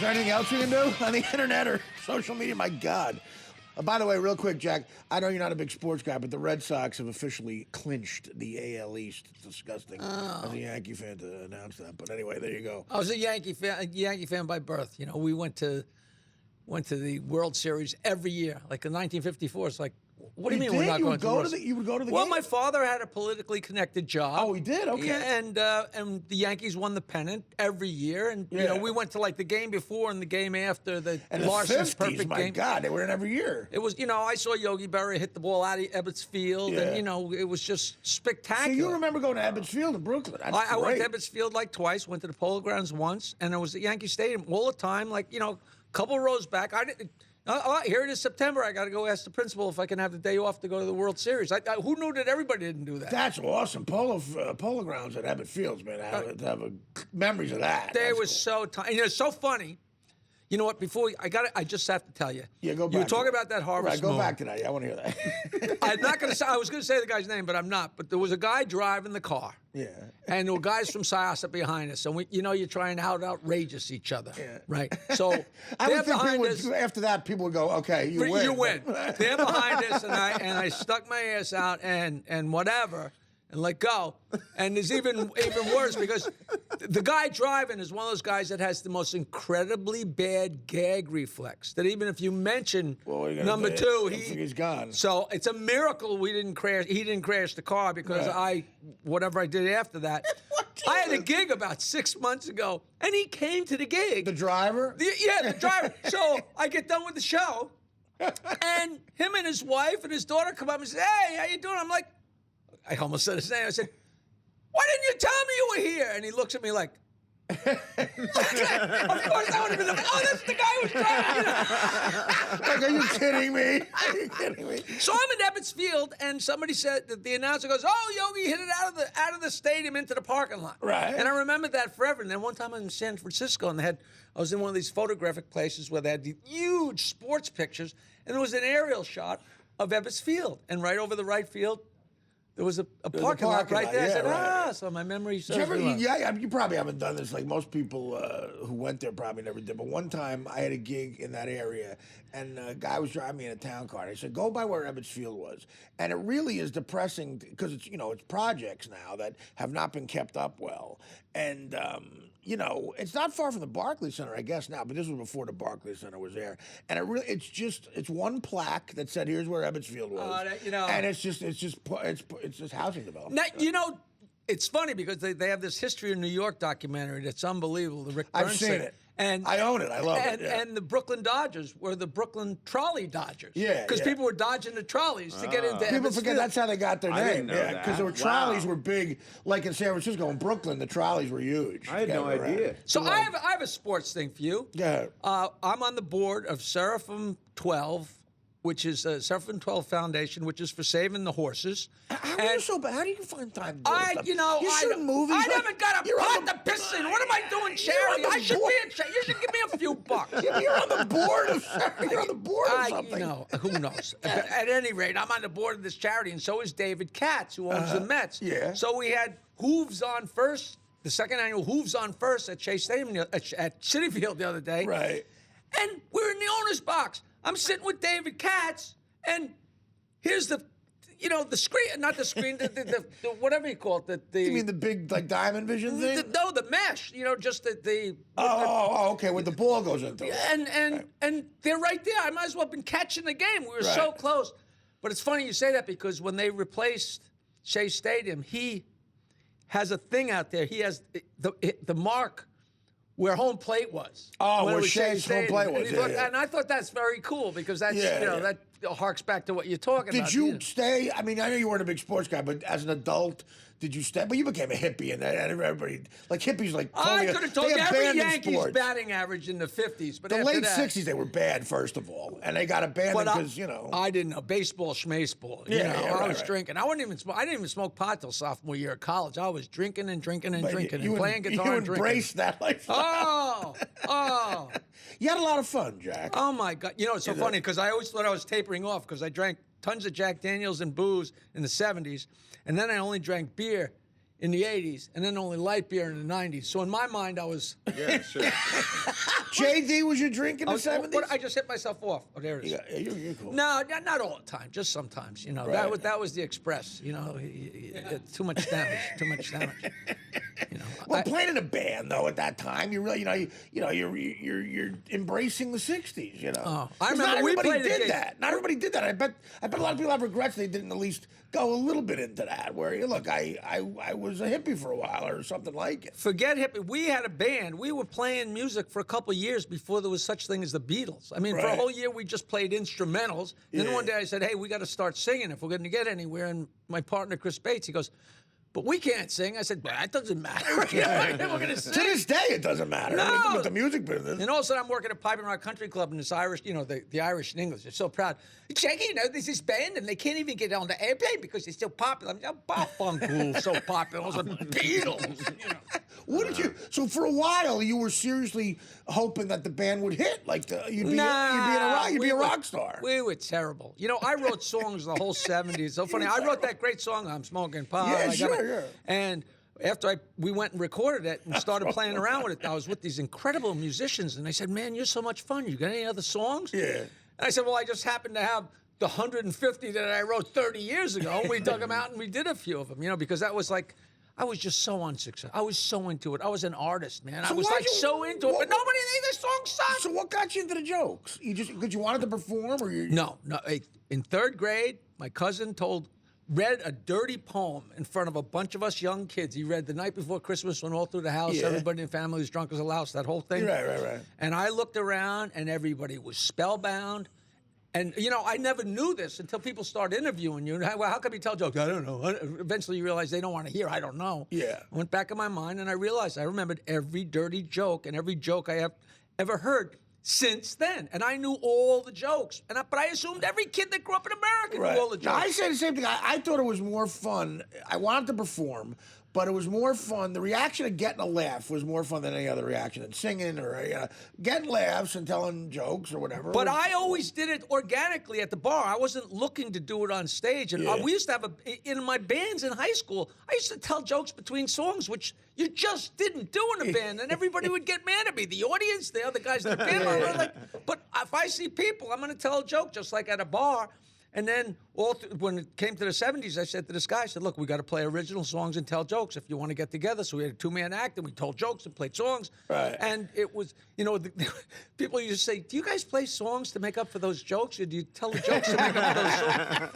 Is there anything else we can do on the internet or social media? My God. By the way, real quick, Jack, I know you're not a big sports guy, but the Red Sox have officially clinched the AL East. It's disgusting as a Yankee fan to announce that. But anyway, there you go. I was a Yankee fan by birth. You know, we went to the World Series every year. Like in 1954, it's like, what do you mean we're not going to the World Series? You would go to the Well, game? my father had a politically connected job. Oh, he did? Okay. Yeah, and the Yankees won the pennant every year. And, you know, we went to, like, the game before and the game after the Larson's perfect my game. God, they were in every year. It was, you know, I saw Yogi Berra hit the ball out of Ebbets Field. And, you know, it was just spectacular. So you remember going to Ebbets Field in Brooklyn? I went to Ebbets Field, like, twice. Went to the Polo Grounds once. And I was at Yankee Stadium all the time, like, you know, a couple rows back. Here it is, September. I got to go ask the principal if I can have the day off to go to the World Series. Who knew that everybody didn't do that? That's awesome. Polo Grounds at Ebbets Fields, man. I have memories of that. They were so tiny. It's so funny. You know what? I just have to tell you. Yeah, go back. You were talking about that Harvest Moon. Go back to that. I want to hear that. I'm not going to say. I was going to say the guy's name, but I'm not. But there was a guy driving the car. Yeah. And there were guys from Syosset behind us, and you're trying to outrageous each other, right? So I would think after that, people would go, "Okay, you win." You win. They're behind us, and I stuck my ass out and whatever. And let go. And there's even worse because the guy driving is one of those guys that has the most incredibly bad gag reflex. That even if you mention number two, he's gone. So it's a miracle we didn't crash. He didn't crash the car because whatever I did after that. I had a gig about 6 months ago, and he came to the gig. The driver? The driver. So I get done with the show, and him and his wife and his daughter come up and say, "Hey, how you doing?" I'm like, I almost said his name. I said, "Why didn't you tell me you were here?" And he looks at me like, of course I would have been like, "Oh, that's the guy who's driving." Like, are you kidding me? Are you kidding me? So I'm at Ebbets Field, and somebody said that the announcer goes, "Oh, Yogi hit it out of the stadium into the parking lot." Right. And I remember that forever. And then one time I was in San Francisco, and I was in one of these photographic places where they had these huge sports pictures, and there was an aerial shot of Ebbets Field, and right over the right field, there was a parking lot right there. I said, so my memory serves me well. You probably haven't done this. Like most people who went there probably never did. But one time I had a gig in that area, and a guy was driving me in a town car. And I said, go by where Ebbets Field was. And it really is depressing because it's projects now that have not been kept up well. And, it's not far from the Barclays Center, I guess now, but this was before the Barclays Center was there. And it's one plaque that said, here's where Ebbets Field was. And it's just housing development. Now, it's funny because they have this History of New York documentary that's unbelievable. The Rick Burns I've seen it. And I own it. I love it. Yeah. And the Brooklyn Dodgers were the Brooklyn Trolley Dodgers. Yeah. Because people were dodging the trolleys to get into People Ebbets forget Field. that's how they got their name. I didn't know that. Because the trolleys were big. Like in San Francisco and Brooklyn, the trolleys were huge. I had no idea. So I have a sports thing for you. Yeah. I'm on the board of Seraphim 12, which is a Seraphim 12 Foundation, which is for saving the horses. How do you find time to do stuff? You shouldn't movies. I haven't got a pot to piss in. What am I doing charity? You should give me a few bucks. You're on the board of something. Who knows? At any rate, I'm on the board of this charity, and so is David Katz, who owns the Mets. Yeah. So we had Hooves on first, the second annual Hooves on first at Chase Stadium, at Citi Field the other day. Right. And we're in the owner's box. I'm sitting with David Katz, and here's the screen, not the screen, the whatever you call it. You mean the big, like, diamond vision thing? The mesh, just the okay, when the ball goes into it. And they're right there. I might as well have been catching the game. We were so close. But it's funny you say that because when they replaced Shea Stadium, he has a thing out there. He has the mark where home plate was. Oh, where Shea's home plate was. And I thought that's very cool because that's that harks back to what you're talking about. Did you stay? I mean, I know you weren't a big sports guy, but as an adult, did you stay? But you became a hippie, and everybody, like hippies, like I could have told you every Yankees batting average in the 50s, but the late 60s they were bad, first of all, and they got abandoned because I didn't know baseball, schmaceball. I was drinking. I didn't even smoke pot till sophomore year of college. I was drinking and drinking and drinking and playing guitar and drinking. You embraced that lifestyle. Oh. You had a lot of fun, Jack. Oh my God! It's so funny because I always thought I was tapering off because I drank tons of Jack Daniels and booze in the 70s, and then I only drank beer in the 80s, and then only light beer in the 90s. So in my mind, I was... Yeah, sure. JD was your drink in the 70s? I just hit myself off. Oh, there it is. Yeah, you're cool. No, not all the time. Just sometimes. You know, Right. that was the Express. You know, too much damage. Too much damage. You know. Well, playing in a band though at that time, you really, you're embracing the '60s. You know, I 'Cause remember not we everybody played a did gig. that. Not everybody did that. I bet a lot of people have regrets they didn't at least go a little bit into that. Where look, I was a hippie for a while or something like it. Forget hippie. We had a band. We were playing music for a couple of years before there was such thing as the Beatles. I mean, for a Right. whole year we just played instrumentals. Then Yeah. one day I said, "Hey, we got to start singing if we're going to get anywhere." And my partner Chris Bates, he goes, "But we can't sing." I said, "Well, that doesn't matter. You know, we're going to sing." To this day, it doesn't matter. No. With the music business. And all of a sudden, I'm working at Piping Rock Country Club, and this Irish, you know, the Irish and English are so proud. Jackie, you know, there's this band, and they can't even get on the airplane because they're still popular. I'm Bob Funkle, so popular. Also, Beatles, you know. What did you? So for a while, you were seriously hoping that the band would hit, like you'd be a rock star. We were terrible. You know, I wrote songs the whole '70s. So funny. I wrote that great song, "I'm Smoking Pot." Yeah, I got sure. it. And after we went and recorded it and started playing around with it, I was with these incredible musicians, and they said, "Man, you're so much fun. You got any other songs?" Yeah. And I said, "Well, I just happened to have the 150 that I wrote 30 years ago. And we dug them out and we did a few of them, you know, because that was like, I was just so unsuccessful. I was so into it. I was an artist, man. I was why'd like you- so into it, but nobody knew the song sucked." So what got you into the jokes? You just because you wanted to perform, or you? No. In third grade, my cousin read a dirty poem in front of a bunch of us young kids. He read The Night Before Christmas when all through the house, Yeah. everybody in the family was drunk as a louse, that whole thing. Right. And I looked around and everybody was spellbound. And, you know, I never knew this until people start interviewing you. Well, how come you tell jokes? I don't know. Eventually you realize they don't want to hear, I don't know. Yeah. I went back in my mind and I realized I remembered every dirty joke and every joke I have ever heard since then. And I knew all the jokes. But I assumed every kid that grew up in America knew all the No, jokes. I say the same thing. I thought it was more fun. I wanted to perform, but it was more fun. The reaction of getting a laugh was more fun than any other reaction, than singing or getting laughs and telling jokes or whatever. But I always did it organically at the bar. I wasn't looking to do it on stage. And Yeah. we used to have in my bands in high school, I used to tell jokes between songs, which you just didn't do in a band. And everybody would get mad at me. The audience, the other guys in the band, were like, but if I see people, I'm going to tell a joke just like at a bar. And then when it came to the 70s, I said to this guy, I said, "Look, we got to play original songs and tell jokes if you want to get together." So we had a two-man act, and we told jokes and played songs. Right. And it was, you know, people used to say, "Do you guys play songs to make up for those jokes, or do you tell the jokes to make up for those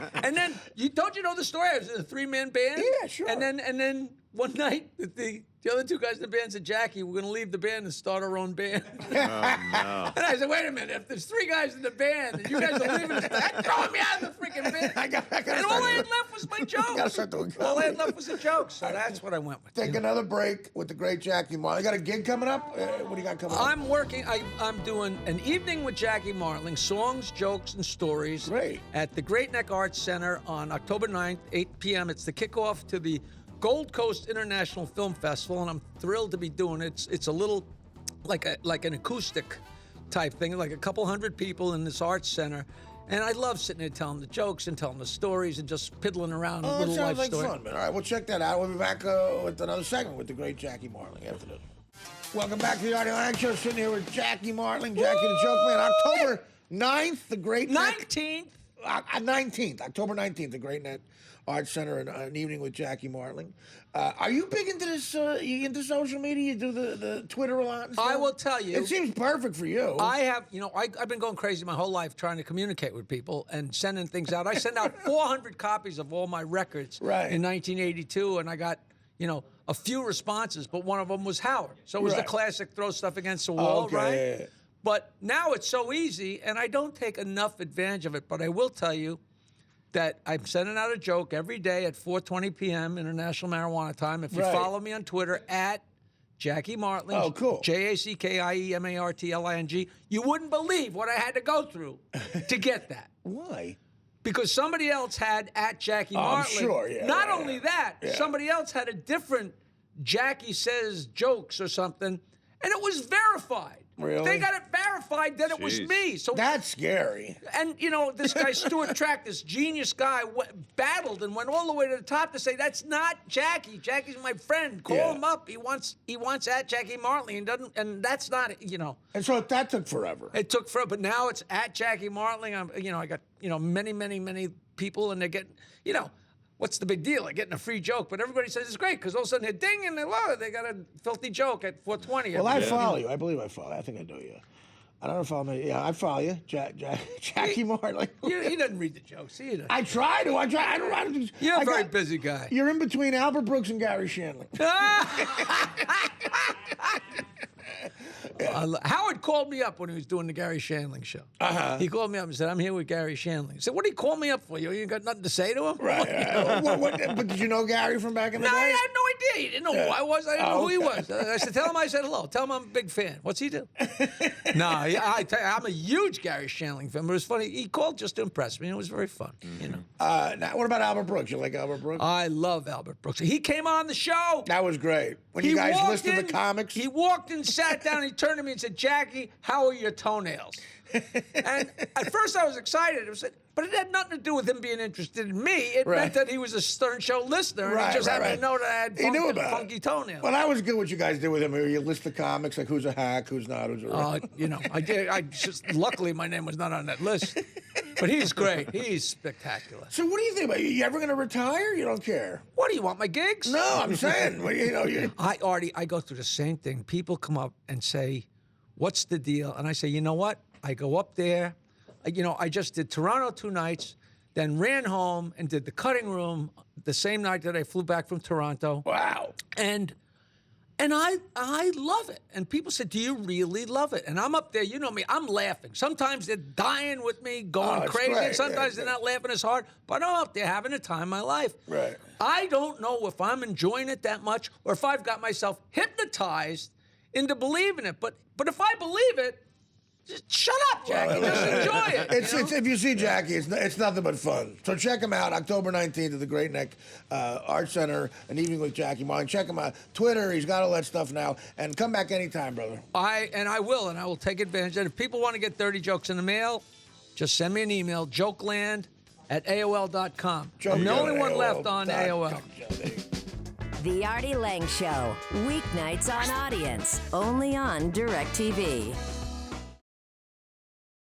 songs?" And then, don't you know the story? I was in a three-man band. Yeah, sure. And then one night, the other two guys in the band said, "Jackie, we're going to leave the band and start our own band." Oh, no. And I said, "Wait a minute, if there's three guys in the band and you guys are leaving, that's throwing me out of the freaking band." I gotta And all I had left was my jokes. start doing All I had comedy. left was the jokes. So that's what I went with. Take another break with the great Jackie Martling. You got a gig coming up? What do you got coming up? I'm working. I'm doing an evening with Jackie Martling, songs, jokes, and stories. Great. At the Great Neck Arts Center on October 9th, 8 p.m. It's the kickoff to the Gold Coast International Film Festival, and I'm thrilled to be doing it. It's a little like an acoustic type thing, like a couple hundred people in this arts center. And I love sitting there telling the jokes and telling the stories and just piddling around a Oh, little it sounds life like story. fun, man. All right, we'll check that out. We'll be back with another segment with the great Jackie Martling after this. Welcome back to the Artie Lange Show. Sitting here with Jackie Martling, Jackie the Joke Man. October 9th, the Great Neck. 19th. 19th, October 19th, the Great Neck Arts Center, an evening with Jackie Martling. Are you big into this? You into social media? You do the Twitter a lot and stuff? I will tell you. It seems perfect for you. I have, I've been going crazy my whole life trying to communicate with people and sending things out. I sent out 400 copies of all my records Right. in 1982, and I got, a few responses, but one of them was Howard. So it was the Right. classic throw stuff against the wall, Okay, right? yeah. But now it's so easy, and I don't take enough advantage of it. But I will tell you that I'm sending out a joke every day at 4:20 p.m. International Marijuana Time. If you Right. follow me on Twitter at Jackie Martling, Oh, cool. JackieMartling, you wouldn't believe what I had to go through to get that. Why? Because somebody else had at Jackie Oh, I'm Martling. sure, yeah, Not yeah, only that, yeah. somebody else had a different Jackie Says jokes or something, and it was verified. Really? They got it verified that it was Jeez. me. So That's scary. And, this guy, Stuart Track, this genius guy, battled and went all the way to the top to say, that's not Jackie. Jackie's my friend. Call him up. He wants at Jackie Martling and that's not, And so that took forever. It took forever, but now it's at Jackie Martling. I got, many, many, many people, and they're getting, what's the big deal? They're getting a free joke, but everybody says it's great because all of a sudden they ding and they got a filthy joke at 420. Well, I follow you. I believe I follow you. I think I do, yeah. I don't know if I'm. Yeah, I follow you, Jackie Martling. He doesn't read the jokes either. I try to. I don't. You're a very busy guy. You're in between Albert Brooks and Gary Shandling. Howard called me up when he was doing the Gary Shandling show. He called me up and said, "I'm here with Gary Shandling." I said, "What did he call me up for? You ain't got nothing to say to him?" Right. But did you know Gary from back in the No, day? I had no idea. He didn't know who I was. I didn't know who he okay. was. I said, "Tell him I said hello. Tell him I'm a big fan." What's he do? No, I'm a huge Gary Shandling fan. But it was funny. He called just to impress me. And it was very fun. Now, what about Albert Brooks? You like Albert Brooks? I love Albert Brooks. He came on the show. That was great. When you guys listed the comics. He walked in, sat down, and he turned to me and said, "Jackie, how are your toenails?" And at first I was excited. But it had nothing to do with him being interested in me. It meant that he was a Stern Show listener, and he just happened to know that I had funky toenails. Well, that was good what you guys did with him. You list the comics, like who's a hack, who's not, who's a I did. Luckily, my name was not on that list. But he's great. He's spectacular. So what do you think about you ever going to retire? You don't care? What do you want, my gigs? No, I'm saying. Artie, I go through the same thing. People come up and say, "What's the deal?" And I say, "You know what? I go up there. I just did Toronto 2 nights, then ran home and did the cutting room the same night that I flew back from Toronto." Wow. And I love it. And people said, "Do you really love it?" And I'm up there, you know me, I'm laughing. Sometimes they're dying with me, going crazy. Great. Sometimes they're not laughing as hard. But I'm up there having the time of my life. Right. I don't know if I'm enjoying it that much or if I've got myself hypnotized into believing it. But if I believe it, just shut up, Jackie. Just enjoy it. It's if you see Jackie, it's nothing but fun. So check him out, October 19th at the Great Neck Art Center, an evening with Jackie Martling. Check him out. Twitter, he's got all that stuff now. And come back anytime, brother. I will take advantage. And if people want to get 30 jokes in the mail, just send me an email, jokeland@AOL.com. I'm the only one left on AOL. The Artie Lange Show, weeknights on Audience, only on DirecTV.